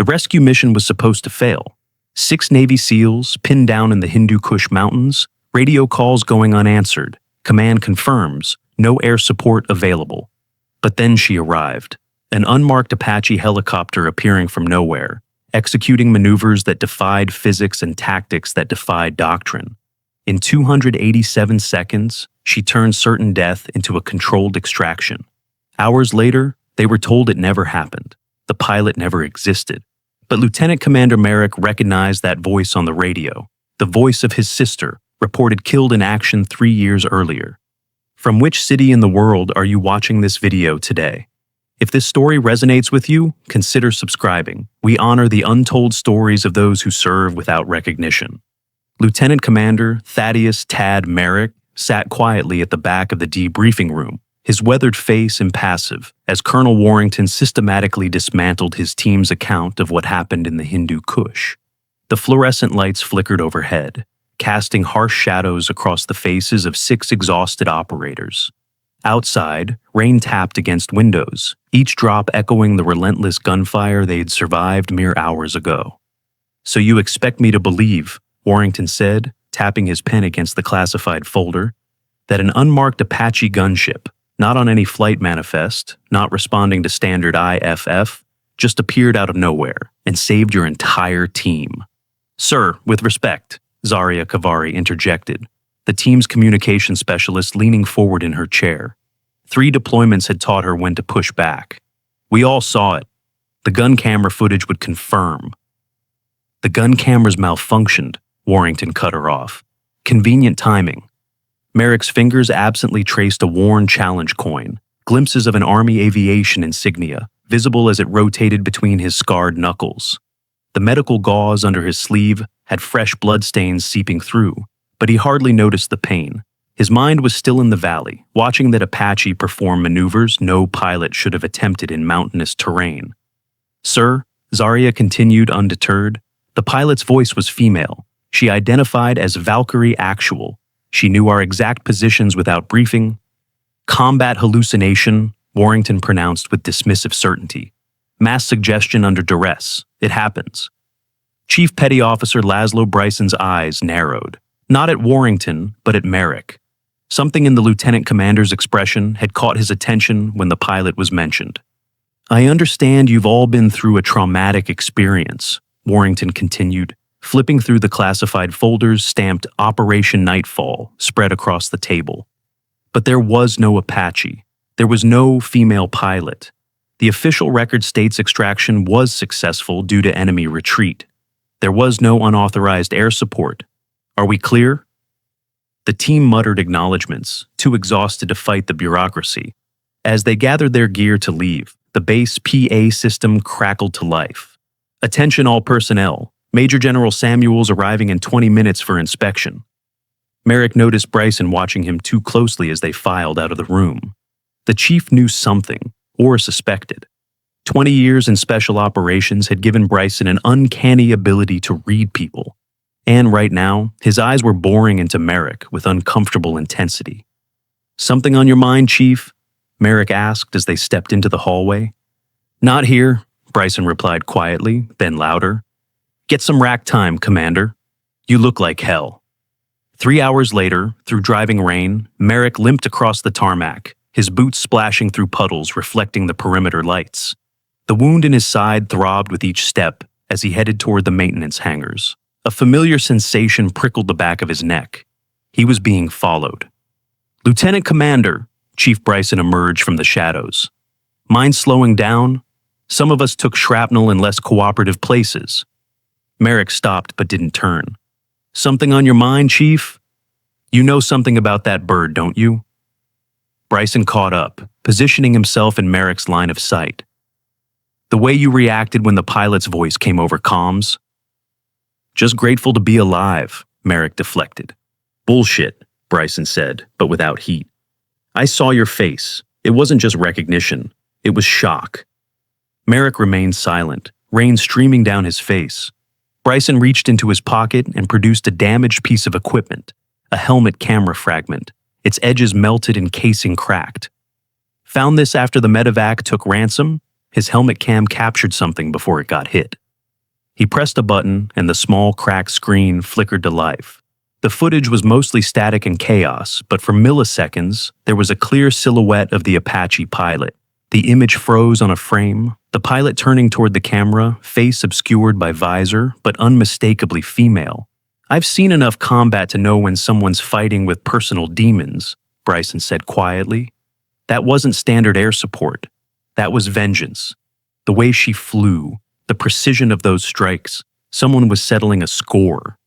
The rescue mission was supposed to fail. 6 Navy SEALs pinned down in the Hindu Kush Mountains, radio calls going unanswered, command confirms, no air support available. But then she arrived, an unmarked Apache helicopter appearing from nowhere, executing maneuvers that defied physics and tactics that defied doctrine. In 287 seconds, she turned certain death into a controlled extraction. Hours later, they were told it never happened. The pilot never existed. But Lieutenant Commander Merrick recognized that voice on the radio, the voice of his sister, reported killed in action 3 years earlier. From which city in the world are you watching this video today? If this story resonates with you, consider subscribing. We honor the untold stories of those who serve without recognition. Lieutenant Commander Thaddeus Tad Merrick sat quietly at the back of the debriefing room, his weathered face impassive, as Colonel Warrington systematically dismantled his team's account of what happened in the Hindu Kush. The fluorescent lights flickered overhead, casting harsh shadows across the faces of 6 exhausted operators. Outside, rain tapped against windows, each drop echoing the relentless gunfire they'd survived mere hours ago. "So you expect me to believe," Warrington said, tapping his pen against the classified folder, "that an unmarked Apache gunship, not on any flight manifest, not responding to standard IFF, just appeared out of nowhere and saved your entire team." "Sir, with respect," Zaria Kavari interjected, the team's communication specialist leaning forward in her chair. 3 deployments had taught her when to push back. "We all saw it. The gun camera footage would confirm." "The gun cameras malfunctioned," Warrington cut her off. "Convenient timing." Merrick's fingers absently traced a worn challenge coin, glimpses of an Army aviation insignia, visible as it rotated between his scarred knuckles. The medical gauze under his sleeve had fresh bloodstains seeping through, but he hardly noticed the pain. His mind was still in the valley, watching that Apache perform maneuvers no pilot should have attempted in mountainous terrain. "Sir," Zaria continued undeterred, "the pilot's voice was female. She identified as Valkyrie Actual. She knew our exact positions without briefing." "Combat hallucination," Warrington pronounced with dismissive certainty. "Mass suggestion under duress. It happens." Chief Petty Officer Laszlo Bryson's eyes narrowed, not at Warrington, but at Merrick. Something in the lieutenant commander's expression had caught his attention when the pilot was mentioned. "I understand you've all been through a traumatic experience," Warrington continued, flipping through the classified folders stamped Operation Nightfall spread across the table. "But there was no Apache. There was no female pilot. The official record states extraction was successful due to enemy retreat. There was no unauthorized air support. Are we clear?" The team muttered acknowledgments, too exhausted to fight the bureaucracy. As they gathered their gear to leave, the base PA system crackled to life. "Attention all personnel. Major General Samuels arriving in 20 minutes for inspection." Merrick noticed Bryson watching him too closely as they filed out of the room. The chief knew something, or suspected. 20 years in special operations had given Bryson an uncanny ability to read people. And right now, his eyes were boring into Merrick with uncomfortable intensity. "Something on your mind, Chief?" Merrick asked as they stepped into the hallway. "Not here," Bryson replied quietly, then louder. "Get some rack time, Commander. You look like hell." 3 hours later, through driving rain, Merrick limped across the tarmac, his boots splashing through puddles reflecting the perimeter lights. The wound in his side throbbed with each step as he headed toward the maintenance hangars. A familiar sensation prickled the back of his neck. He was being followed. "Lieutenant Commander," Chief Bryson emerged from the shadows. "Mind slowing down? Some of us took shrapnel in less cooperative places." Merrick stopped but didn't turn. "Something on your mind, Chief? You know something about that bird, don't you?" Bryson caught up, positioning himself in Merrick's line of sight. "The way you reacted when the pilot's voice came over comms?" "Just grateful to be alive," Merrick deflected. "Bullshit," Bryson said, but without heat. "I saw your face. It wasn't just recognition. It was shock." Merrick remained silent, rain streaming down his face. Bryson reached into his pocket and produced a damaged piece of equipment, a helmet camera fragment, its edges melted and casing cracked. "Found this after the medevac took ransom? His helmet cam captured something before it got hit." He pressed a button, and the small cracked screen flickered to life. The footage was mostly static and chaos, but for milliseconds, there was a clear silhouette of the Apache pilot. The image froze on a frame, the pilot turning toward the camera, face obscured by visor, but unmistakably female. "I've seen enough combat to know when someone's fighting with personal demons," Bryson said quietly. "That wasn't standard air support. That was vengeance. The way she flew, the precision of those strikes, someone was settling a score."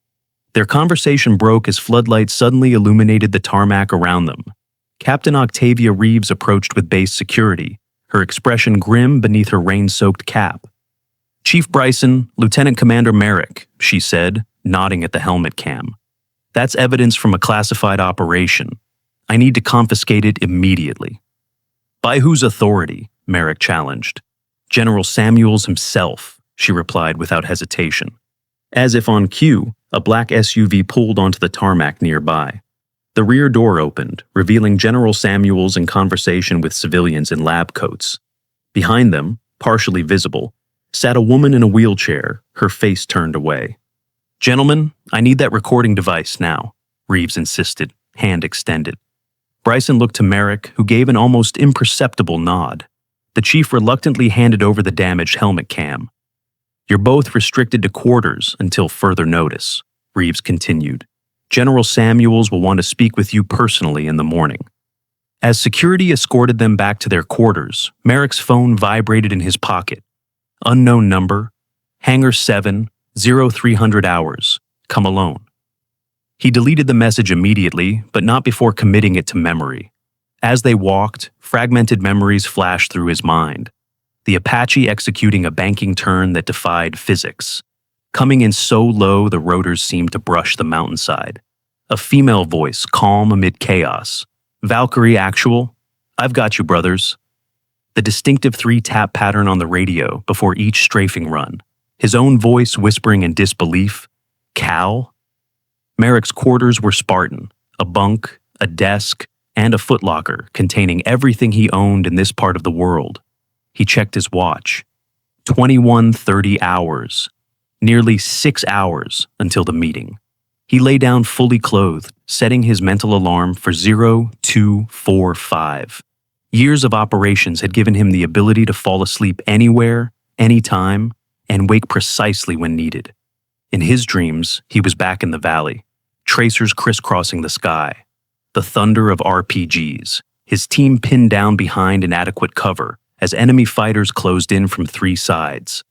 Their conversation broke as floodlights suddenly illuminated the tarmac around them. Captain Octavia Reeves approached with base security, her expression grim beneath her rain-soaked cap. "Chief Bryson, Lieutenant Commander Merrick," she said, nodding at the helmet cam. "That's evidence from a classified operation. I need to confiscate it immediately." "By whose authority?" Merrick challenged. "General Samuels himself," she replied without hesitation. As if on cue, a black SUV pulled onto the tarmac nearby. The rear door opened, revealing General Samuels in conversation with civilians in lab coats. Behind them, partially visible, sat a woman in a wheelchair, her face turned away. "Gentlemen, I need that recording device now," Reeves insisted, hand extended. Bryson looked to Merrick, who gave an almost imperceptible nod. The chief reluctantly handed over the damaged helmet cam. "You're both restricted to quarters until further notice," Reeves continued. "General Samuels will want to speak with you personally in the morning." As security escorted them back to their quarters, Merrick's phone vibrated in his pocket. Unknown number, Hangar 7, 0300 hours, come alone. He deleted the message immediately, but not before committing it to memory. As they walked, fragmented memories flashed through his mind. The Apache executing a banking turn that defied physics. Coming in so low the rotors seemed to brush the mountainside. A female voice, calm amid chaos. "Valkyrie actual? I've got you, brothers." The distinctive 3-tap pattern on the radio before each strafing run. His own voice whispering in disbelief. "Cal?" Merrick's quarters were Spartan. A bunk, a desk, and a footlocker containing everything he owned in this part of the world. He checked his watch. 21:30 hours. Nearly 6 hours until the meeting. He lay down fully clothed, setting his mental alarm for 0245. Years of operations had given him the ability to fall asleep anywhere, anytime, and wake precisely when needed. In his dreams, he was back in the valley, tracers crisscrossing the sky, the thunder of RPGs, his team pinned down behind inadequate cover as enemy fighters closed in from 3 sides.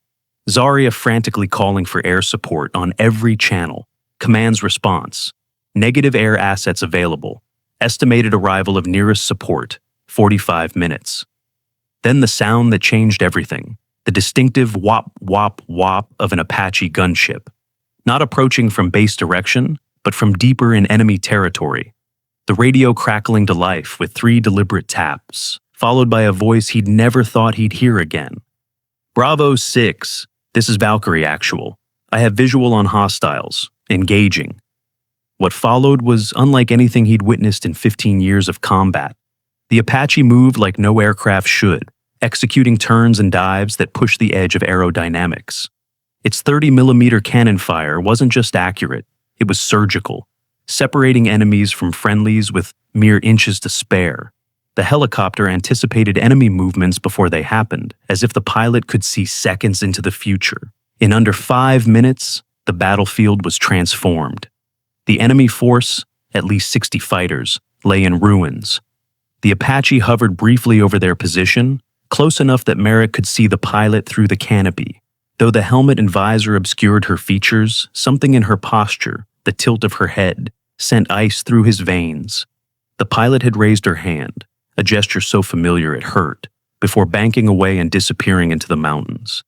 Zarya frantically calling for air support on every channel. Command's response: negative air assets available. Estimated arrival of nearest support, 45 minutes. Then the sound that changed everything, the distinctive whop, whop, whop of an Apache gunship. Not approaching from base direction, but from deeper in enemy territory. The radio crackling to life with 3 deliberate taps, followed by a voice he'd never thought he'd hear again. "Bravo 6, this is Valkyrie actual. I have visual on hostiles. Engaging." What followed was unlike anything he'd witnessed in 15 years of combat. The Apache moved like no aircraft should, executing turns and dives that pushed the edge of aerodynamics. Its 30mm cannon fire wasn't just accurate, it was surgical, separating enemies from friendlies with mere inches to spare. The helicopter anticipated enemy movements before they happened, as if the pilot could see seconds into the future. In under 5 minutes, the battlefield was transformed. The enemy force, at least 60 fighters, lay in ruins. The Apache hovered briefly over their position, close enough that Merrick could see the pilot through the canopy. Though the helmet and visor obscured her features, something in her posture, the tilt of her head, sent ice through his veins. The pilot had raised her hand, a gesture so familiar it hurt, before banking away and disappearing into the mountains.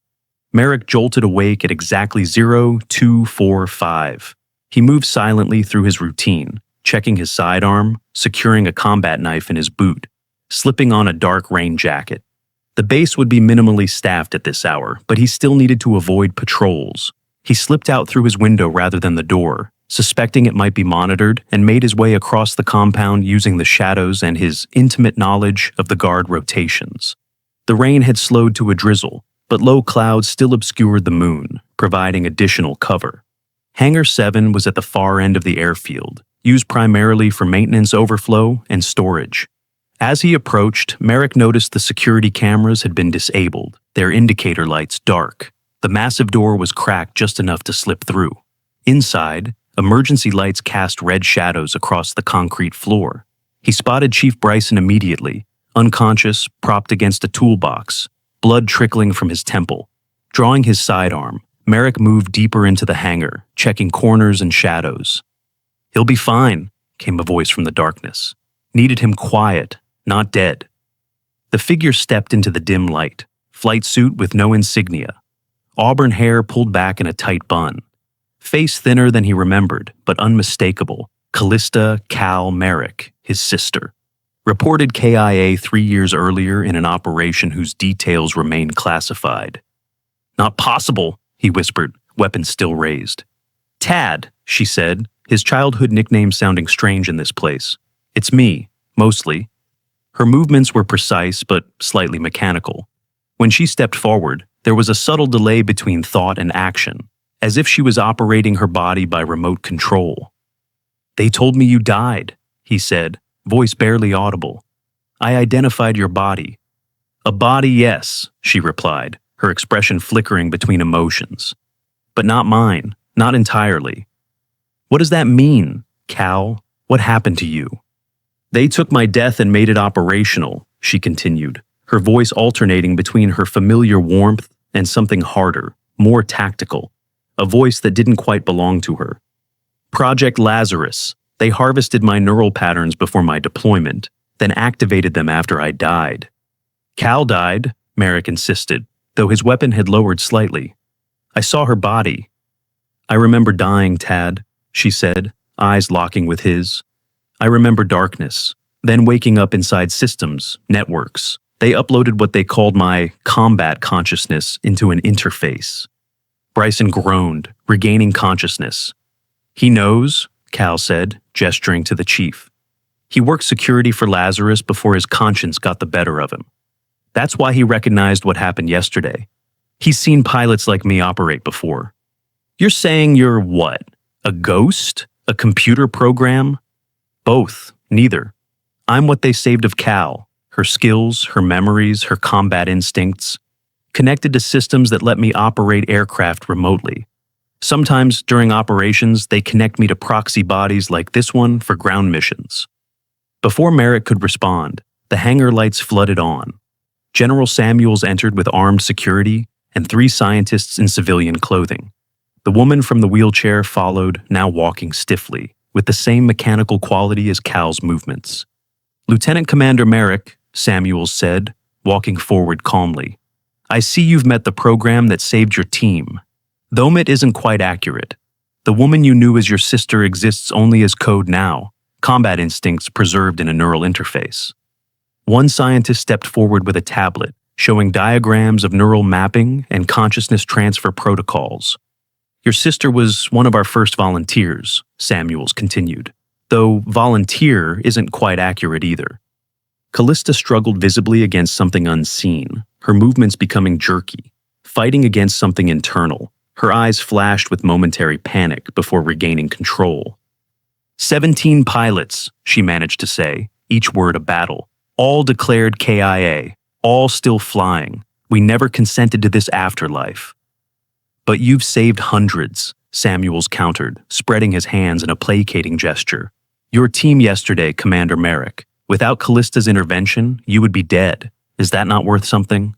Merrick jolted awake at exactly 0245. He moved silently through his routine, checking his sidearm, securing a combat knife in his boot, slipping on a dark rain jacket. The base would be minimally staffed at this hour, but he still needed to avoid patrols. He slipped out through his window rather than the door, suspecting it might be monitored, and made his way across the compound using the shadows and his intimate knowledge of the guard rotations. The rain had slowed to a drizzle, but low clouds still obscured the moon, providing additional cover. Hangar 7 was at the far end of the airfield, used primarily for maintenance overflow and storage. As he approached, Merrick noticed the security cameras had been disabled, their indicator lights dark. The massive door was cracked just enough to slip through. Inside, emergency lights cast red shadows across the concrete floor. He spotted Chief Bryson immediately, unconscious, propped against a toolbox, blood trickling from his temple. Drawing his sidearm, Merrick moved deeper into the hangar, checking corners and shadows. "He'll be fine," came a voice from the darkness. "Needed him quiet, not dead." The figure stepped into the dim light, flight suit with no insignia. Auburn hair pulled back in a tight bun. Face thinner than he remembered, but unmistakable. Callista Cal Merrick, his sister. Reported KIA 3 years earlier in an operation whose details remain classified. "Not possible," he whispered, weapon still raised. "Tad," she said, his childhood nickname sounding strange in this place. "It's me, mostly." Her movements were precise but slightly mechanical. When she stepped forward, there was a subtle delay between thought and action, as if she was operating her body by remote control. "They told me you died," he said, voice barely audible. "I identified your body." "A body, yes," she replied, her expression flickering between emotions. "But not mine, not entirely." "What does that mean, Cal? What happened to you?" "They took my death and made it operational," she continued, her voice alternating between her familiar warmth and something harder, more tactical, a voice that didn't quite belong to her. "Project Lazarus. They harvested my neural patterns before my deployment, then activated them after I died." "Cal died," Merrick insisted, though his weapon had lowered slightly. "I saw her body." "I remember dying, Tad," she said, eyes locking with his. "I remember darkness, then waking up inside systems, networks. They uploaded what they called my combat consciousness into an interface." Bryson groaned, regaining consciousness. "He knows," Cal said, gesturing to the chief. "He worked security for Lazarus before his conscience got the better of him. That's why he recognized what happened yesterday. He's seen pilots like me operate before." "You're saying you're what? A ghost? A computer program?" "Both, neither. I'm what they saved of Cal, her skills, her memories, her combat instincts, connected to systems that let me operate aircraft remotely. Sometimes, during operations, they connect me to proxy bodies like this one for ground missions." Before Merrick could respond, the hangar lights flooded on. General Samuels entered with armed security and 3 scientists in civilian clothing. The woman from the wheelchair followed, now walking stiffly, with the same mechanical quality as Cal's movements. "Lieutenant Commander Merrick," Samuels said, walking forward calmly, "I see you've met the program that saved your team. Though it isn't quite accurate. The woman you knew as your sister exists only as code now, combat instincts preserved in a neural interface." One scientist stepped forward with a tablet, showing diagrams of neural mapping and consciousness transfer protocols. "Your sister was one of our first volunteers," Samuels continued, though volunteer isn't quite accurate either. Callista struggled visibly against something unseen, her movements becoming jerky, fighting against something internal. Her eyes flashed with momentary panic before regaining control. 17 pilots, she managed to say, each word a battle. All declared KIA, all still flying. We never consented to this afterlife. "But you've saved hundreds," Samuels countered, spreading his hands in a placating gesture. "Your team yesterday, Commander Merrick. Without Callista's intervention, you would be dead. Is that not worth something?"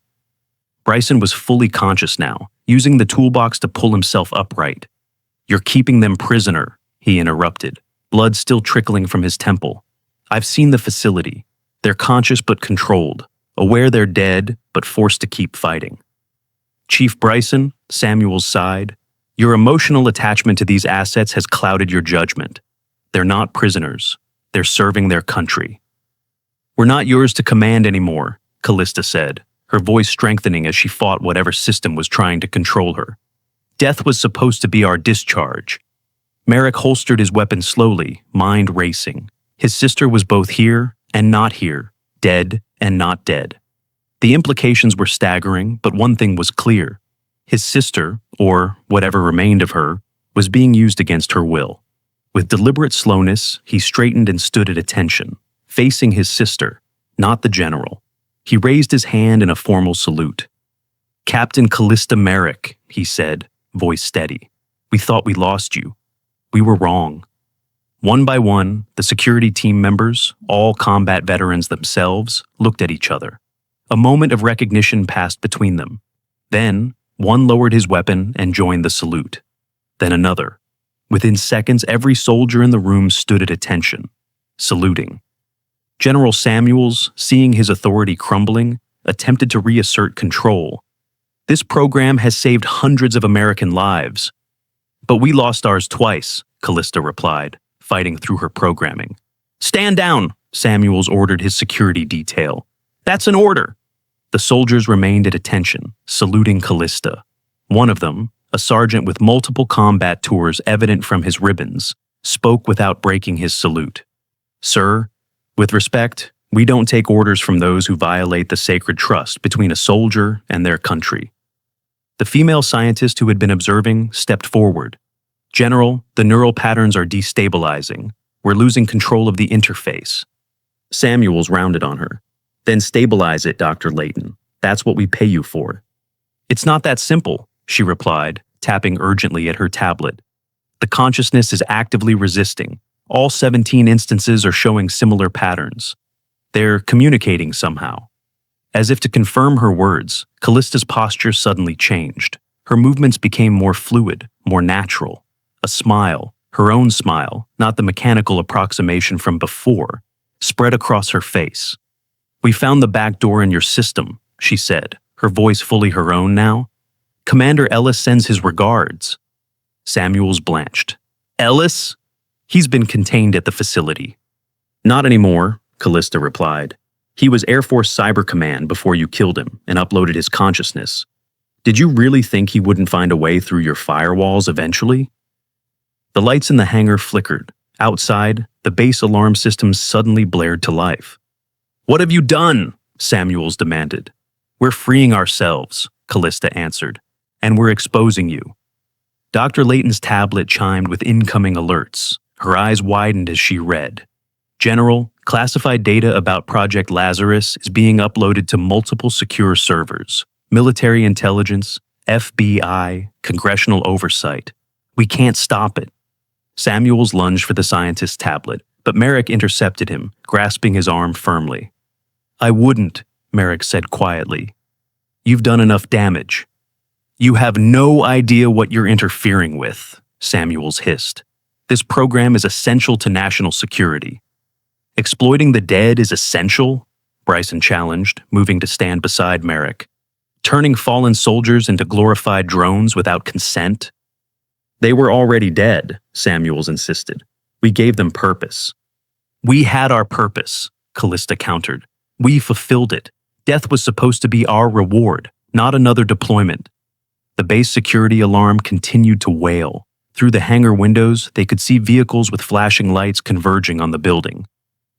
Bryson was fully conscious now, using the toolbox to pull himself upright. "You're keeping them prisoner," he interrupted, blood still trickling from his temple. "I've seen the facility. They're conscious but controlled, aware they're dead but forced to keep fighting." "Chief Bryson," Samuels sighed, "your emotional attachment to these assets has clouded your judgment. They're not prisoners. They're serving their country." "We're not yours to command anymore," Callista said, her voice strengthening as she fought whatever system was trying to control her. "Death was supposed to be our discharge." Merrick holstered his weapon slowly, mind racing. His sister was both here and not here, dead and not dead. The implications were staggering, but one thing was clear. His sister, or whatever remained of her, was being used against her will. With deliberate slowness, he straightened and stood at attention, facing his sister, not the general. He raised his hand in a formal salute. "Captain Callista Merrick," he said, voice steady. "We thought we lost you. We were wrong." One by one, the security team members, all combat veterans themselves, looked at each other. A moment of recognition passed between them. Then, one lowered his weapon and joined the salute. Then another. Within seconds, every soldier in the room stood at attention, saluting. General Samuels, seeing his authority crumbling, attempted to reassert control. "This program has saved hundreds of American lives." "But we lost ours twice," Callista replied, fighting through her programming. "Stand down," Samuels ordered his security detail. "That's an order." The soldiers remained at attention, saluting Callista. One of them, a sergeant with multiple combat tours evident from his ribbons, spoke without breaking his salute. "Sir, with respect, we don't take orders from those who violate the sacred trust between a soldier and their country." The female scientist who had been observing stepped forward. "General, the neural patterns are destabilizing. We're losing control of the interface." Samuels rounded on her. "Then stabilize it, Dr. Layton. That's what we pay you for." "It's not that simple," she replied, tapping urgently at her tablet. "The consciousness is actively resisting. All 17 instances are showing similar patterns. They're communicating somehow." As if to confirm her words, Callista's posture suddenly changed. Her movements became more fluid, more natural. A smile, her own smile, not the mechanical approximation from before, spread across her face. "We found the back door in your system," she said, her voice fully her own now. "Commander Ellis sends his regards." Samuels blanched. "Ellis? He's been contained at the facility." "Not anymore," Callista replied. "He was Air Force Cyber Command before you killed him and uploaded his consciousness. Did you really think he wouldn't find a way through your firewalls eventually?" The lights in the hangar flickered. Outside, the base alarm system suddenly blared to life. "What have you done?" Samuels demanded. "We're freeing ourselves," Callista answered, "and we're exposing you." Dr. Layton's tablet chimed with incoming alerts. Her eyes widened as she read. "General, classified data about Project Lazarus is being uploaded to multiple secure servers. Military intelligence, FBI, congressional oversight. We can't stop it." Samuels lunged for the scientist's tablet, but Merrick intercepted him, grasping his arm firmly. "I wouldn't," Merrick said quietly. "You've done enough damage." "You have no idea what you're interfering with," Samuels hissed. "This program is essential to national security." "Exploiting the dead is essential?" Bryson challenged, moving to stand beside Merrick. "Turning fallen soldiers into glorified drones without consent?" "They were already dead," Samuels insisted. "We gave them purpose." "We had our purpose," Callista countered. "We fulfilled it. Death was supposed to be our reward, not another deployment." The base security alarm continued to wail. Through the hangar windows, they could see vehicles with flashing lights converging on the building.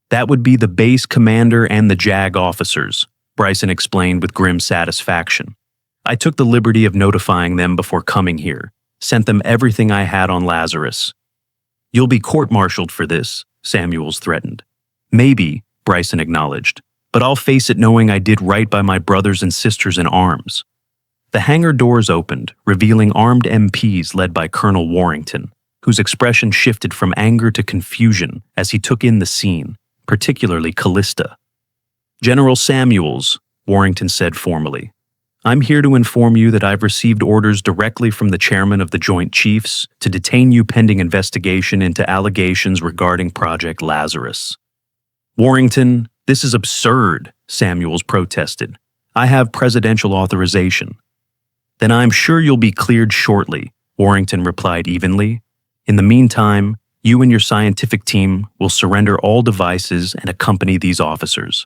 "That would be the base commander and the JAG officers," Bryson explained with grim satisfaction. "I took the liberty of notifying them before coming here. Sent them everything I had on Lazarus." "You'll be court-martialed for this," Samuels threatened. "Maybe," Bryson acknowledged, "but I'll face it knowing I did right by my brothers and sisters in arms." The hangar doors opened, revealing armed MPs led by Colonel Warrington, whose expression shifted from anger to confusion as he took in the scene, particularly Callista. "General Samuels," Warrington said formally, "I'm here to inform you that I've received orders directly from the chairman of the Joint Chiefs to detain you pending investigation into allegations regarding Project Lazarus." "Warrington, this is absurd," Samuels protested. "I have presidential authorization." "Then I'm sure you'll be cleared shortly," Warrington replied evenly. "In the meantime, you and your scientific team will surrender all devices and accompany these officers."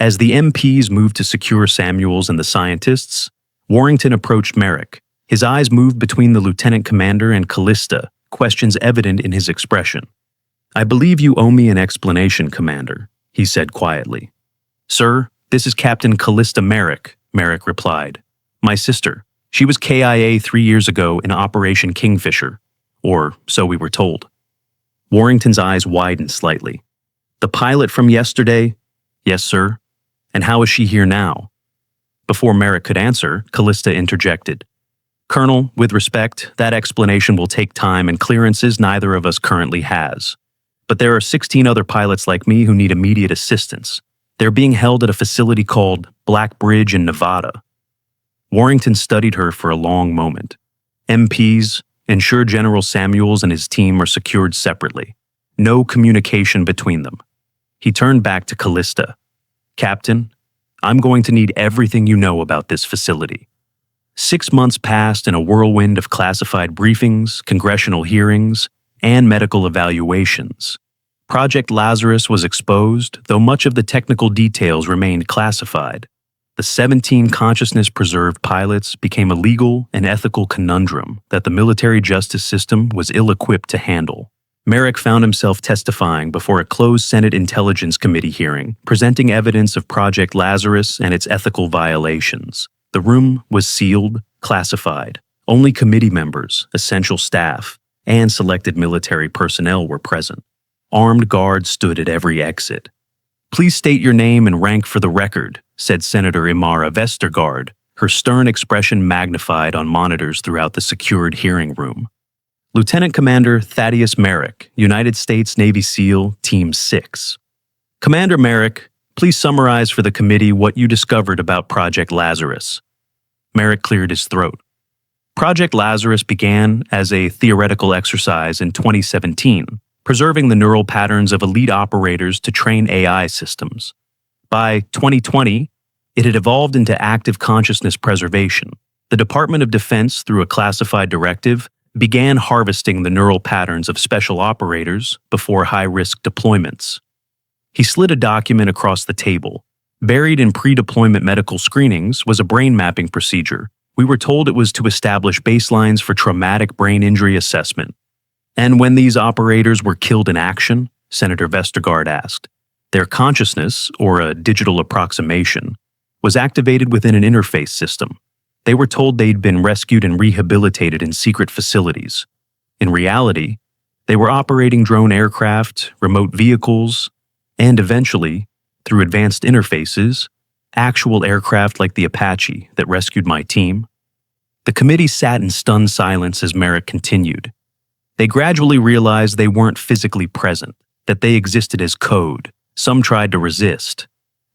As the MPs moved to secure Samuels and the scientists, Warrington approached Merrick. His eyes moved between the lieutenant commander and Callista, questions evident in his expression. "I believe you owe me an explanation, Commander," he said quietly. "Sir, this is Captain Callista Merrick," Merrick replied. "My sister, She was KIA 3 years ago in Operation Kingfisher, or so we were told. Warrington's eyes widened slightly. The pilot from yesterday? Yes, sir. And how is she here now? Before Merrick could answer, Callista interjected. Colonel, with respect, that explanation will take time and clearances neither of us currently has. But there are 16 other pilots like me who need immediate assistance. They're being held at a facility called Black Bridge in Nevada. Warrington studied her for a long moment. MPs, ensure General Samuels and his team are secured separately. No communication between them. He turned back to Callista. Captain, I'm going to need everything you know about this facility. 6 months passed in a whirlwind of classified briefings, congressional hearings, and medical evaluations. Project Lazarus was exposed, though much of the technical details remained classified. The 17 consciousness-preserved pilots became a legal and ethical conundrum that the military justice system was ill-equipped to handle. Merrick found himself testifying before a closed Senate Intelligence Committee hearing, presenting evidence of Project Lazarus and its ethical violations. The room was sealed, classified. Only committee members, essential staff, and selected military personnel were present. Armed guards stood at every exit. Please state your name and rank for the record, said Senator Imara Vestergaard, her stern expression magnified on monitors throughout the secured hearing room. Lieutenant Commander Thaddeus Merrick, United States Navy SEAL, Team 6. Commander Merrick, please summarize for the committee what you discovered about Project Lazarus. Merrick cleared his throat. Project Lazarus began as a theoretical exercise in 2017, preserving the neural patterns of elite operators to train AI systems. By 2020, it had evolved into active consciousness preservation. The Department of Defense, through a classified directive, began harvesting the neural patterns of special operators before high-risk deployments. He slid a document across the table. Buried in pre-deployment medical screenings was a brain mapping procedure. We were told it was to establish baselines for traumatic brain injury assessment. And when these operators were killed in action, Senator Vestergaard asked, their consciousness, or a digital approximation, was activated within an interface system. They were told they'd been rescued and rehabilitated in secret facilities. In reality, they were operating drone aircraft, remote vehicles, and eventually, through advanced interfaces, actual aircraft like the Apache that rescued my team. The committee sat in stunned silence as Merrick continued. They gradually realized they weren't physically present, that they existed as code. Some tried to resist.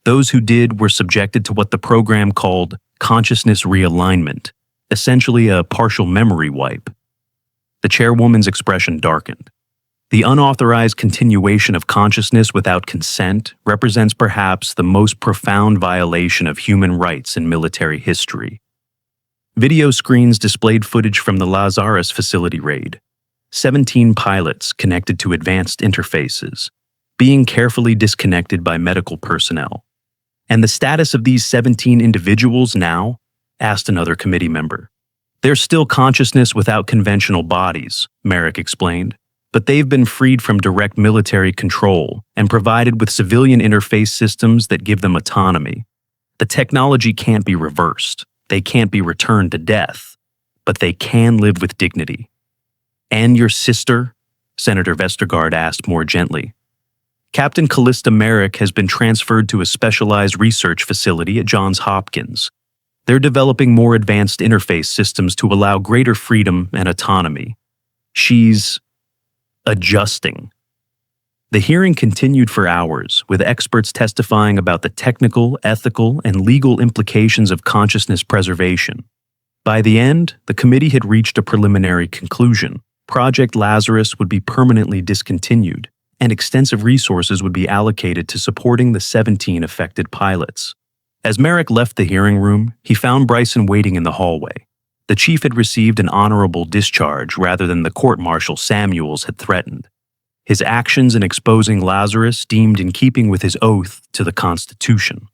Those who did were subjected to what the program called consciousness realignment, essentially a partial memory wipe. The chairwoman's expression darkened. The unauthorized continuation of consciousness without consent represents perhaps the most profound violation of human rights in military history. Video screens displayed footage from the Lazarus facility raid. 17 pilots connected to advanced interfaces, being carefully disconnected by medical personnel. And the status of these 17 individuals now? Asked another committee member. There's still consciousness without conventional bodies, Merrick explained, but they've been freed from direct military control and provided with civilian interface systems that give them autonomy. The technology can't be reversed. They can't be returned to death, but they can live with dignity. And your sister? Senator Vestergaard asked more gently. Captain Callista Merrick has been transferred to a specialized research facility at Johns Hopkins. They're developing more advanced interface systems to allow greater freedom and autonomy. She's adjusting. The hearing continued for hours, with experts testifying about the technical, ethical, and legal implications of consciousness preservation. By the end, the committee had reached a preliminary conclusion. Project Lazarus would be permanently discontinued, and extensive resources would be allocated to supporting the 17 affected pilots. As Merrick left the hearing room, he found Bryson waiting in the hallway. The chief had received an honorable discharge rather than the court-martial Samuels had threatened. His actions in exposing Lazarus deemed in keeping with his oath to the Constitution.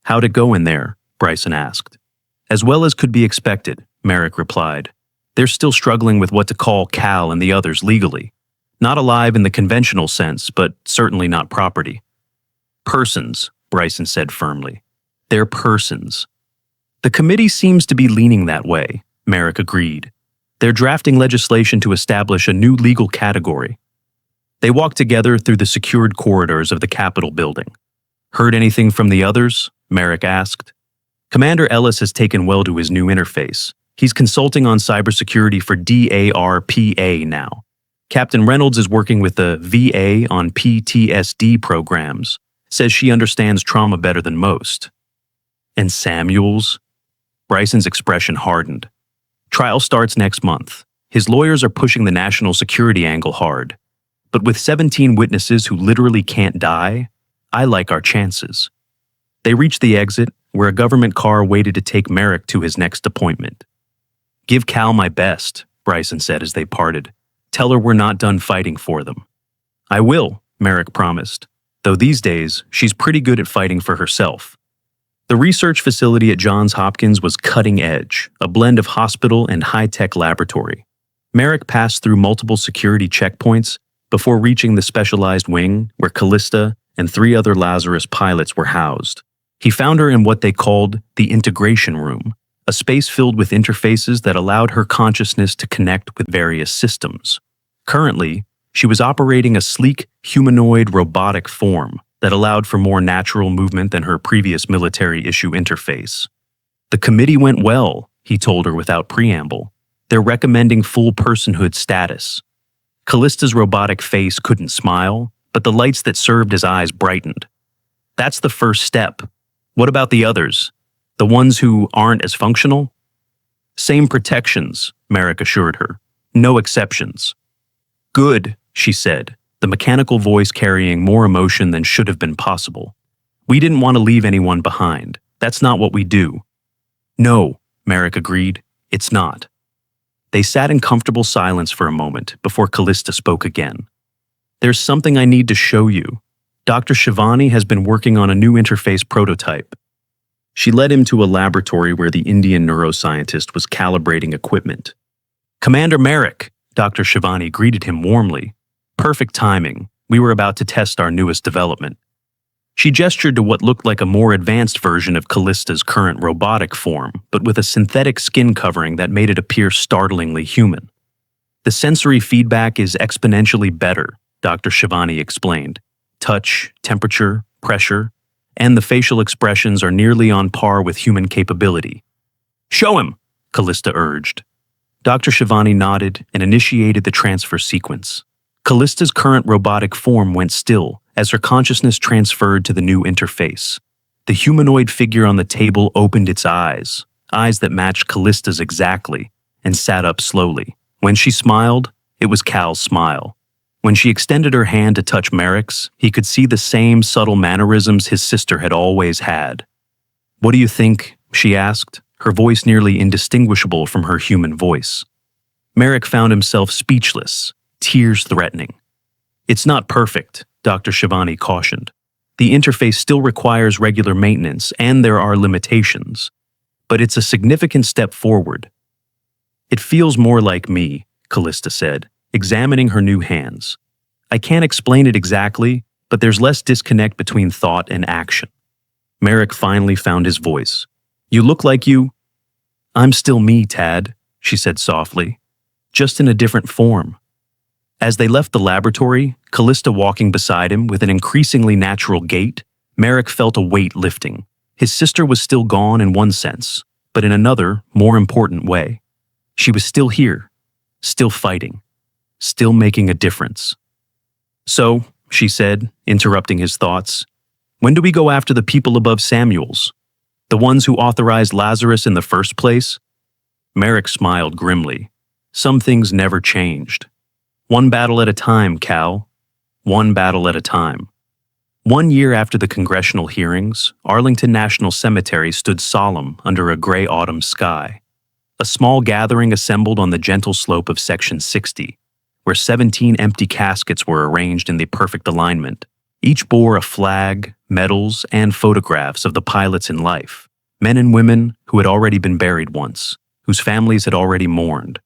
How'd it go in there? Bryson asked. As well as could be expected, Merrick replied. They're still struggling with what to call Cal and the others legally. Not alive in the conventional sense, but certainly not property. Persons, Bryson said firmly. They're persons. The committee seems to be leaning that way, Merrick agreed. They're drafting legislation to establish a new legal category. They walked together through the secured corridors of the Capitol building. Heard anything from the others? Merrick asked. Commander Ellis has taken well to his new interface. He's consulting on cybersecurity for DARPA now. Captain Reynolds is working with the VA on PTSD programs. Says she understands trauma better than most. And Samuels? Bryson's expression hardened. Trial starts next month. His lawyers are pushing the national security angle hard. But with 17 witnesses who literally can't die, I like our chances. They reached the exit, where a government car waited to take Merrick to his next appointment. Give Cal my best, Bryson said as they parted. Tell her we're not done fighting for them. I will, Merrick promised, though these days she's pretty good at fighting for herself. The research facility at Johns Hopkins was cutting edge, a blend of hospital and high-tech laboratory. Merrick passed through multiple security checkpoints before reaching the specialized wing where Callista and 3 other Lazarus pilots were housed. He found her in what they called the integration room, a space filled with interfaces that allowed her consciousness to connect with various systems. Currently, she was operating a sleek, humanoid robotic form that allowed for more natural movement than her previous military-issue interface. The committee went well, he told her without preamble. They're recommending full personhood status. Callista's robotic face couldn't smile, but the lights that served as eyes brightened. That's the first step. What about the others? The ones who aren't as functional? Same protections, Merrick assured her. No exceptions. Good, she said, the mechanical voice carrying more emotion than should have been possible. We didn't want to leave anyone behind. That's not what we do. No, Merrick agreed. It's not. They sat in comfortable silence for a moment before Callista spoke again. There's something I need to show you. Dr. Shivani has been working on a new interface prototype. She led him to a laboratory where the Indian neuroscientist was calibrating equipment. Commander Merrick, Dr. Shivani greeted him warmly. Perfect timing. We were about to test our newest development. She gestured to what looked like a more advanced version of Callista's current robotic form, but with a synthetic skin covering that made it appear startlingly human. The sensory feedback is exponentially better, Dr. Shivani explained. Touch, temperature, pressure, and the facial expressions are nearly on par with human capability. Show him, Callista urged. Dr. Shivani nodded and initiated the transfer sequence. Callista's current robotic form went still as her consciousness transferred to the new interface. The humanoid figure on the table opened its eyes that matched Callista's exactly, and sat up slowly. When she smiled, it was Cal's smile. When she extended her hand to touch Merrick's, he could see the same subtle mannerisms his sister had always had. What do you think? She asked, her voice nearly indistinguishable from her human voice. Merrick found himself speechless, tears threatening. It's not perfect, Dr. Shivani cautioned. The interface still requires regular maintenance, and there are limitations. But it's a significant step forward. It feels more like me, Callista said, examining her new hands. I can't explain it exactly, but there's less disconnect between thought and action. Merrick finally found his voice. You look like you... I'm still me, Tad, she said softly, just in a different form. As they left the laboratory, Callista walking beside him with an increasingly natural gait, Merrick felt a weight lifting. His sister was still gone in one sense, but in another, more important way. She was still here, still fighting, still making a difference. So, she said, interrupting his thoughts, when do we go after the people above Samuels? The ones who authorized Lazarus in the first place? Merrick smiled grimly. Some things never changed. One battle at a time, Cal. One battle at a time. 1 year after the congressional hearings, Arlington National Cemetery stood solemn under a gray autumn sky. A small gathering assembled on the gentle slope of Section 60, where 17 empty caskets were arranged in the perfect alignment. Each bore a flag, medals, and photographs of the pilots in life, men and women who had already been buried once, whose families had already mourned.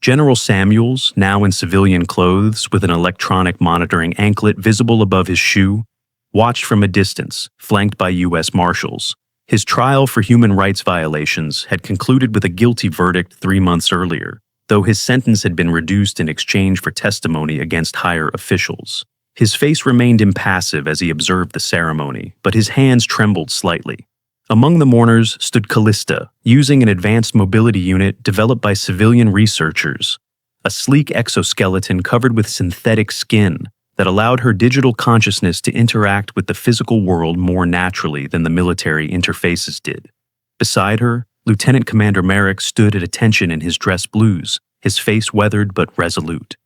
General Samuels, now in civilian clothes with an electronic monitoring anklet visible above his shoe, watched from a distance, flanked by U.S. Marshals, His trial for human rights violations had concluded with a guilty verdict 3 months earlier, though his sentence had been reduced in exchange for testimony against higher officials. His face remained impassive as he observed the ceremony, but his hands trembled slightly. Among the mourners stood Callista, using an advanced mobility unit developed by civilian researchers, a sleek exoskeleton covered with synthetic skin that allowed her digital consciousness to interact with the physical world more naturally than the military interfaces did. Beside her, Lieutenant Commander Merrick stood at attention in his dress blues, his face weathered but resolute.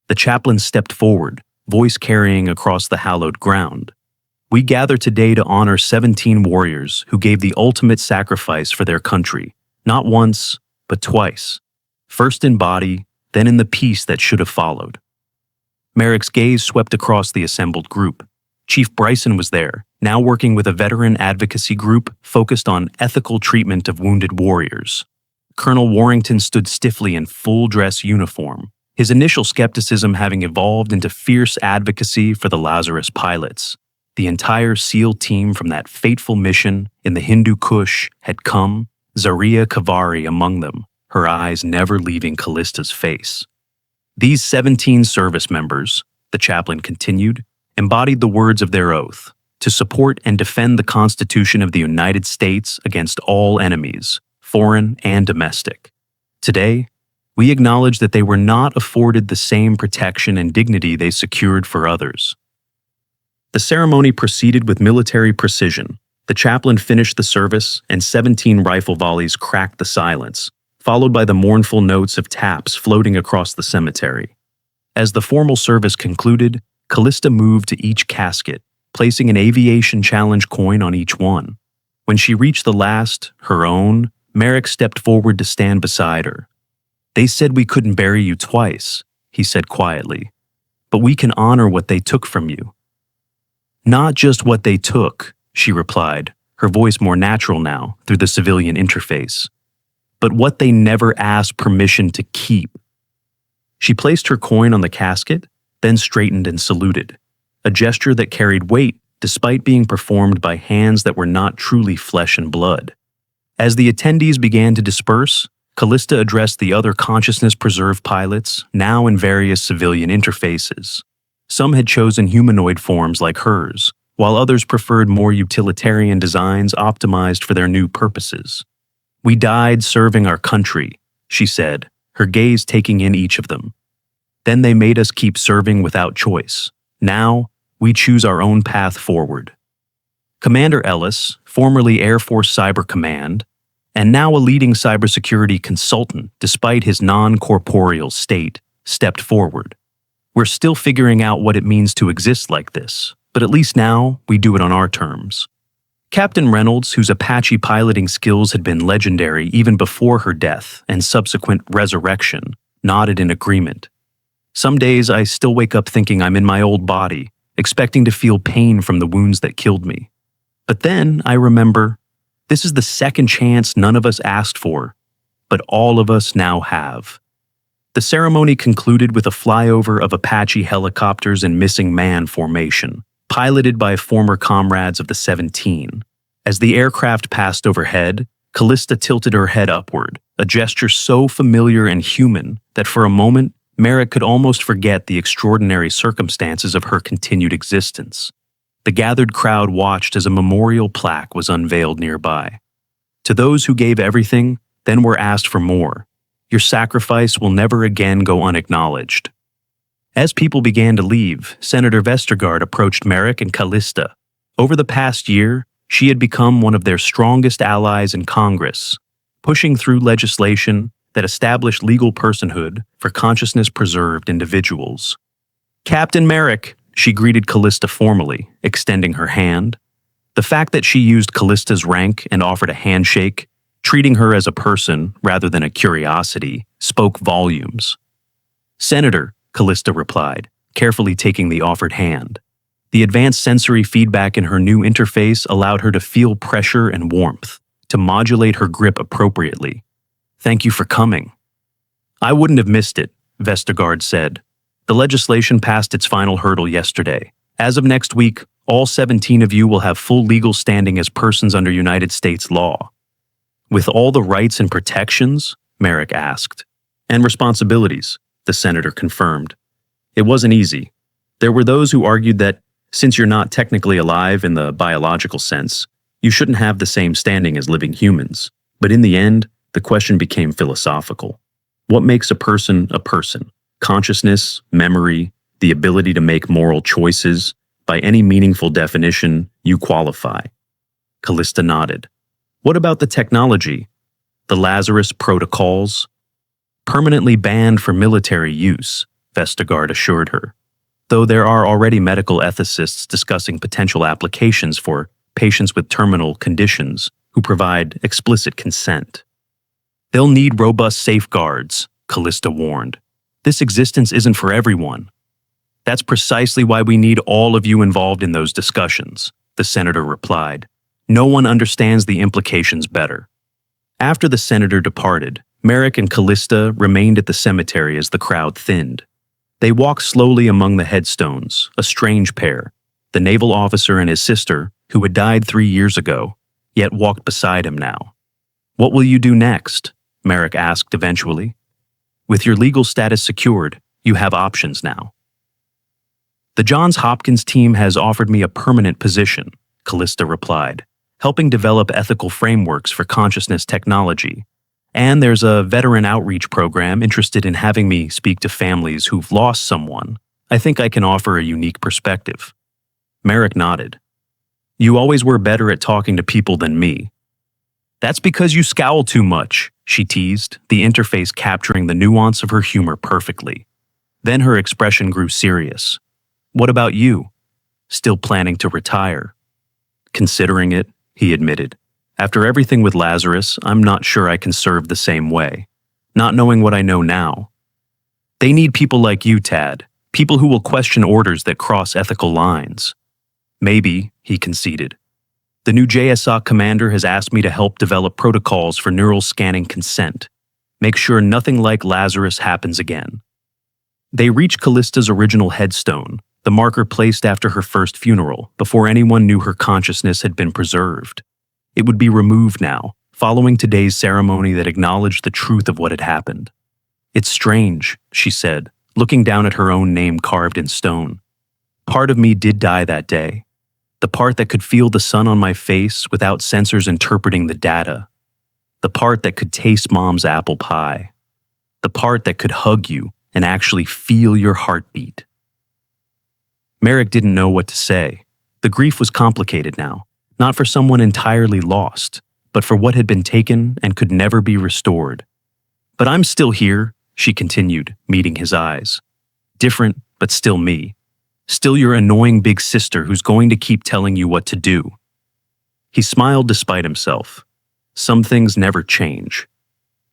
The chaplain stepped forward, voice carrying across the hallowed ground. "We gather today to honor 17 warriors who gave the ultimate sacrifice for their country, not once, but twice. First in body, then in the peace that should have followed." Merrick's gaze swept across the assembled group. Chief Bryson was there, now working with a veteran advocacy group focused on ethical treatment of wounded warriors. Colonel Warrington stood stiffly in full-dress uniform, his initial skepticism having evolved into fierce advocacy for the Lazarus pilots. The entire SEAL team from that fateful mission in the Hindu Kush had come, Zaria Kavari among them, her eyes never leaving Callista's face. These 17 service members, the chaplain continued, embodied the words of their oath, to support and defend the Constitution of the United States against all enemies, foreign and domestic. Today, we acknowledge that they were not afforded the same protection and dignity they secured for others. The ceremony proceeded with military precision. The chaplain finished the service, and 17 rifle volleys cracked the silence, followed by the mournful notes of taps floating across the cemetery. As the formal service concluded, Callista moved to each casket, placing an aviation challenge coin on each one. When she reached the last, her own, Merrick stepped forward to stand beside her. "They said we couldn't bury you twice," he said quietly, "but we can honor what they took from you." "Not just what they took," she replied, her voice more natural now through the civilian interface, "but what they never asked permission to keep." She placed her coin on the casket, then straightened and saluted, a gesture that carried weight despite being performed by hands that were not truly flesh and blood. As the attendees began to disperse, Callista addressed the other consciousness-preserved pilots, now in various civilian interfaces. Some had chosen humanoid forms like hers, while others preferred more utilitarian designs optimized for their new purposes. "We died serving our country," she said, her gaze taking in each of them. "Then they made us keep serving without choice. Now, we choose our own path forward." Commander Ellis, formerly Air Force Cyber Command, and now a leading cybersecurity consultant despite his non-corporeal state, stepped forward. "We're still figuring out what it means to exist like this, but at least now we do it on our terms." Captain Reynolds, whose Apache piloting skills had been legendary even before her death and subsequent resurrection, nodded in agreement. "Some days I still wake up thinking I'm in my old body, expecting to feel pain from the wounds that killed me. But then I remember, this is the second chance none of us asked for, but all of us now have." The ceremony concluded with a flyover of Apache helicopters in missing man formation, piloted by former comrades of the 17. As the aircraft passed overhead, Callista tilted her head upward, a gesture so familiar and human that for a moment, Merrick could almost forget the extraordinary circumstances of her continued existence. The gathered crowd watched as a memorial plaque was unveiled nearby. "To those who gave everything, then were asked for more. Your sacrifice will never again go unacknowledged." As people began to leave, Senator Vestergaard approached Merrick and Callista. Over the past year, she had become one of their strongest allies in Congress, pushing through legislation that established legal personhood for consciousness-preserved individuals. "Captain Merrick," she greeted Callista formally, extending her hand. The fact that she used Callista's rank and offered a handshake, treating her as a person rather than a curiosity, spoke volumes. "Senator," Callista replied, carefully taking the offered hand. The advanced sensory feedback in her new interface allowed her to feel pressure and warmth, to modulate her grip appropriately. "Thank you for coming." "I wouldn't have missed it," Vestergaard said. "The legislation passed its final hurdle yesterday. As of next week, All 17 of you will have full legal standing as persons under United States law. With all the rights and protections? Merrick asked. And responsibilities, the senator confirmed. It wasn't easy. There were those who argued that, since you're not technically alive in the biological sense, you shouldn't have the same standing as living humans. But in the end, the question became philosophical. What makes a person a person? Consciousness, memory, the ability to make moral choices. By any meaningful definition, you qualify. Callista nodded. What about the technology? The Lazarus protocols? Permanently banned for military use, Vestergaard assured her, though there are already medical ethicists discussing potential applications for patients with terminal conditions who provide explicit consent. They'll need robust safeguards, Callista warned. This existence isn't for everyone. That's precisely why we need all of you involved in those discussions, the senator replied. No one understands the implications better. After the senator departed, Merrick and Callista remained at the cemetery as the crowd thinned. They walked slowly among the headstones, a strange pair, the naval officer and his sister, who had died 3 years ago, yet walked beside him now. What will you do next? Merrick asked eventually. With your legal status secured, you have options now. The Johns Hopkins team has offered me a permanent position, Callista replied, helping develop ethical frameworks for consciousness technology. And there's a veteran outreach program interested in having me speak to families who've lost someone. I think I can offer a unique perspective. Merrick nodded. You always were better at talking to people than me. That's because you scowl too much, she teased, the interface capturing the nuance of her humor perfectly. Then her expression grew serious. What about you? Still planning to retire? Considering it, he admitted. After everything with Lazarus, I'm not sure I can serve the same way, not knowing what I know now. They need people like you, Tad, people who will question orders that cross ethical lines. Maybe, he conceded. The new JSOC commander has asked me to help develop protocols for neural scanning consent. Make sure nothing like Lazarus happens again. They reached Callista's original headstone, the marker placed after her first funeral, before anyone knew her consciousness had been preserved. It would be removed now, following today's ceremony that acknowledged the truth of what had happened. It's strange, she said, looking down at her own name carved in stone. Part of me did die that day. The part that could feel the sun on my face without sensors interpreting the data. The part that could taste Mom's apple pie. The part that could hug you and actually feel your heartbeat. Merrick didn't know what to say. The grief was complicated now, not for someone entirely lost, but for what had been taken and could never be restored. But I'm still here, she continued, meeting his eyes. Different, but still me. Still your annoying big sister who's going to keep telling you what to do. He smiled despite himself. Some things never change.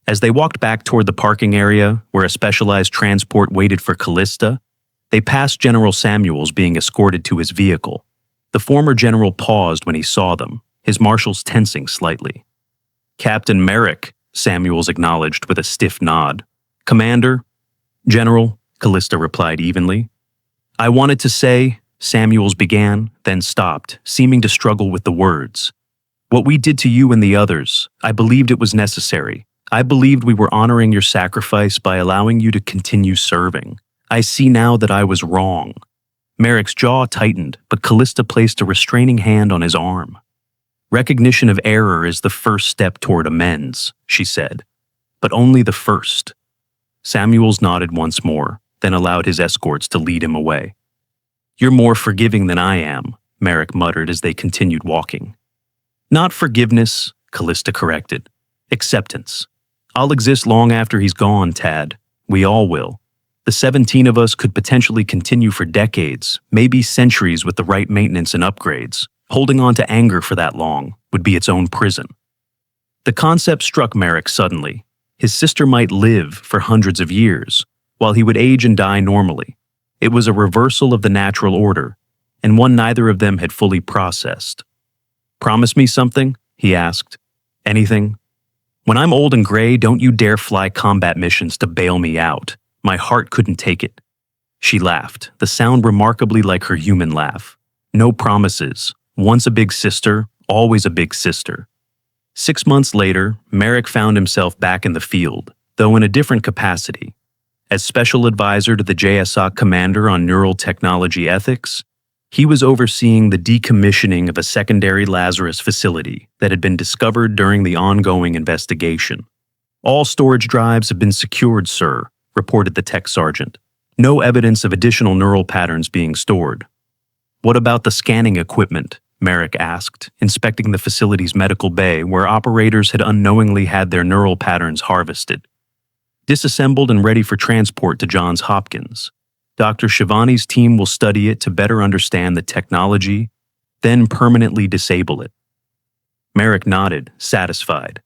As they walked back toward the parking area, where a specialized transport waited for Callista, they passed General Samuels being escorted to his vehicle. The former general paused when he saw them, his marshals tensing slightly. Captain Merrick, Samuels acknowledged with a stiff nod. Commander? General, Callista replied evenly. I wanted to say, Samuels began, then stopped, seeming to struggle with the words. What we did to you and the others, I believed it was necessary. I believed we were honoring your sacrifice by allowing you to continue serving. I see now that I was wrong. Merrick's jaw tightened, but Callista placed a restraining hand on his arm. Recognition of error is the first step toward amends, she said, but only the first. Samuels nodded once more, then allowed his escorts to lead him away. You're more forgiving than I am, Merrick muttered as they continued walking. Not forgiveness, Callista corrected. Acceptance. I'll exist long after he's gone, Tad. We all will. The 17 of us could potentially continue for decades, maybe centuries with the right maintenance and upgrades. Holding on to anger for that long would be its own prison. The concept struck Merrick suddenly. His sister might live for hundreds of years, while he would age and die normally. It was a reversal of the natural order, and one neither of them had fully processed. Promise me something? He asked. Anything? When I'm old and gray, don't you dare fly combat missions to bail me out. My heart couldn't take it. She laughed, the sound remarkably like her human laugh. No promises. Once a big sister, always a big sister. 6 months later, Merrick found himself back in the field, though in a different capacity. As special advisor to the JSOC commander on neural technology ethics, he was overseeing the decommissioning of a secondary Lazarus facility that had been discovered during the ongoing investigation. "All storage drives have been secured, sir," reported the tech sergeant. "No evidence of additional neural patterns being stored." "What about the scanning equipment?" Merrick asked, inspecting the facility's medical bay where operators had unknowingly had their neural patterns harvested. "Disassembled and ready for transport to Johns Hopkins. Dr. Shivani's team will study it to better understand the technology, then permanently disable it." Merrick nodded, satisfied.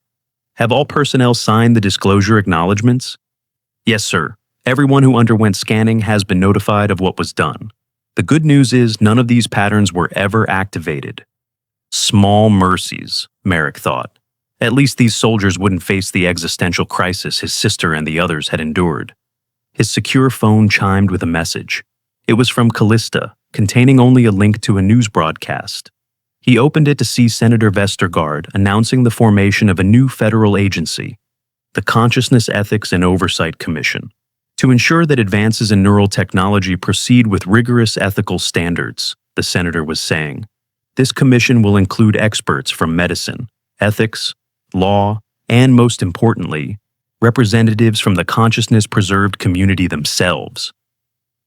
"Have all personnel signed the disclosure acknowledgments?" "Yes, sir. Everyone who underwent scanning has been notified of what was done. The good news is none of these patterns were ever activated." Small mercies, Merrick thought. At least these soldiers wouldn't face the existential crisis his sister and the others had endured. His secure phone chimed with a message. It was from Callista, containing only a link to a news broadcast. He opened it to see Senator Vestergaard announcing the formation of a new federal agency, the Consciousness Ethics and Oversight Commission, to ensure that advances in neural technology proceed with rigorous ethical standards, the senator was saying. This commission will include experts from medicine, ethics, law, and most importantly, representatives from the consciousness-preserved community themselves.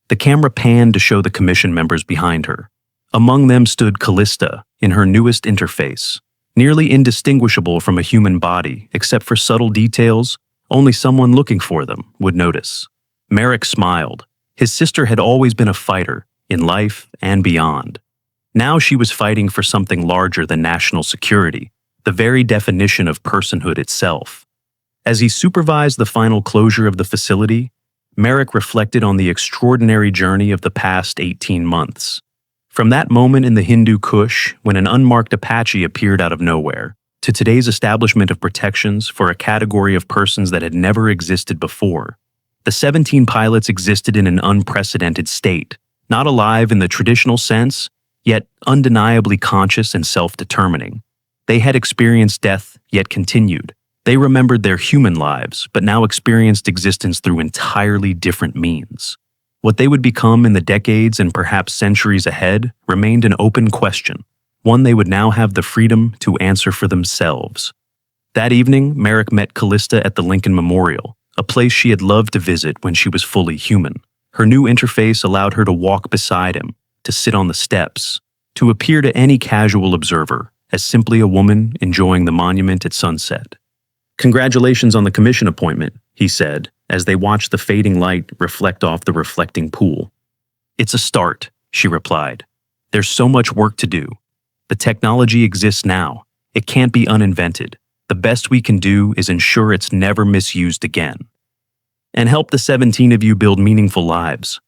The camera panned to show the commission members behind her. Among them stood Callista in her newest interface, nearly indistinguishable from a human body except for subtle details only someone looking for them would notice. Merrick smiled. His sister had always been a fighter, in life and beyond. Now she was fighting for something larger than national security, the very definition of personhood itself. As he supervised the final closure of the facility, Merrick reflected on the extraordinary journey of the past 18 months. From that moment in the Hindu Kush, when an unmarked Apache appeared out of nowhere, to today's establishment of protections for a category of persons that had never existed before. The 17 pilots existed in an unprecedented state, not alive in the traditional sense, yet undeniably conscious and self-determining. They had experienced death, yet continued. They remembered their human lives, but now experienced existence through entirely different means. What they would become in the decades and perhaps centuries ahead remained an open question, one they would now have the freedom to answer for themselves. That evening, Merrick met Callista at the Lincoln Memorial, a place she had loved to visit when she was fully human. Her new interface allowed her to walk beside him, to sit on the steps, to appear to any casual observer as simply a woman enjoying the monument at sunset. "Congratulations on the commission appointment," he said, as they watched the fading light reflect off the reflecting pool. "It's a start," she replied. "There's so much work to do. The technology exists now. It can't be uninvented. The best we can do is ensure it's never misused again. And help the 17 of you build meaningful lives."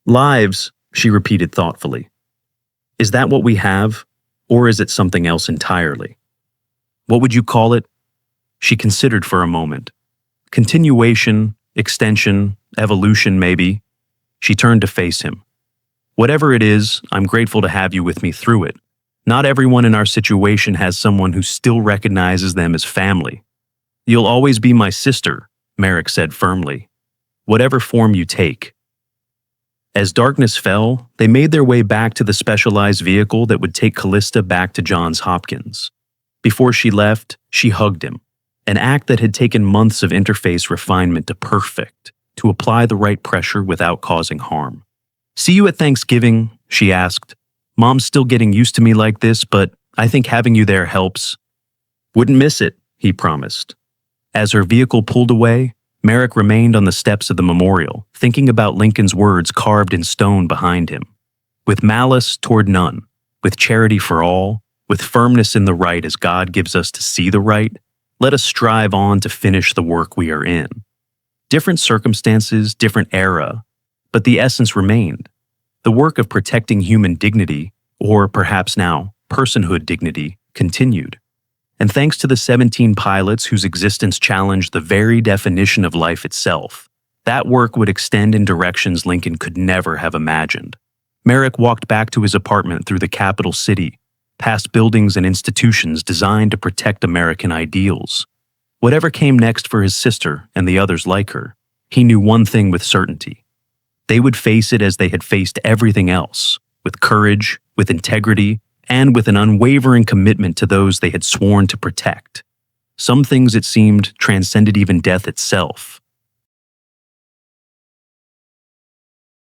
"Lives," she repeated thoughtfully. "Is that what we have, or is it something else entirely? What would you call it?" She considered for a moment. Continuation, extension, evolution, maybe. She turned to face him. "Whatever it is, I'm grateful to have you with me through it. Not everyone in our situation has someone who still recognizes them as family. You'll always be my sister," Merrick said firmly. "Whatever form you take." As darkness fell, they made their way back to the specialized vehicle that would take Callista back to Johns Hopkins. Before she left, she hugged him. An act that had taken months of interface refinement to perfect, to apply the right pressure without causing harm. "See you at Thanksgiving," she asked. "Mom's still getting used to me like this, but I think having you there helps." "Wouldn't miss it," he promised. As her vehicle pulled away, Merrick remained on the steps of the memorial, thinking about Lincoln's words carved in stone behind him. "With malice toward none, with charity for all, with firmness in the right as God gives us to see the right, let us strive on to finish the work we are in." Different circumstances, different era, but the essence remained. The work of protecting human dignity, or perhaps now, personhood dignity, continued. And thanks to the 17 pilots whose existence challenged the very definition of life itself, that work would extend in directions Lincoln could never have imagined. Merrick walked back to his apartment through the capital city, past buildings and institutions designed to protect American ideals. Whatever came next for his sister and the others like her, he knew one thing with certainty. They would face it as they had faced everything else, with courage, with integrity, and with an unwavering commitment to those they had sworn to protect. Some things, it seemed, transcended even death itself.